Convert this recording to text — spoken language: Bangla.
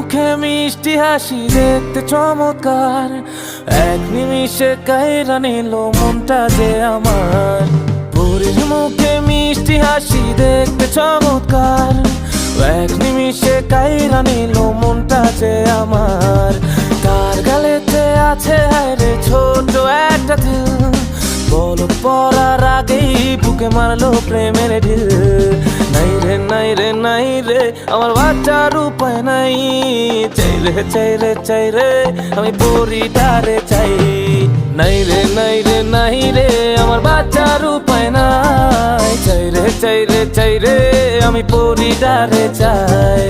মুখে মিষ্টি হাসি দেখতে চমৎকার, এক নিমিষে কাইরা নিল মনটা যে আমার। পরীর মুখে মিষ্টি হাসি দেখতে চমৎকার, এক নিমিষে কাইরা নিল মনটা যে আমার। কার গালেতে আছে হায়রে ছোট একটা দিল, বলো পড়ার আগেই বুকে মারলো প্রেমের ঢিল। নাই রে নাই রে নাই রে আমার বাচ্চার উপায় নাই, চাই রে চাই রে চাই রে আমি পরিটারে চাই। নাই রে নাই রে নাই রে আমার বাচ্চার উপায় নাই, চাই রে চাই রে চাই রে আমি পরিটারে চাই।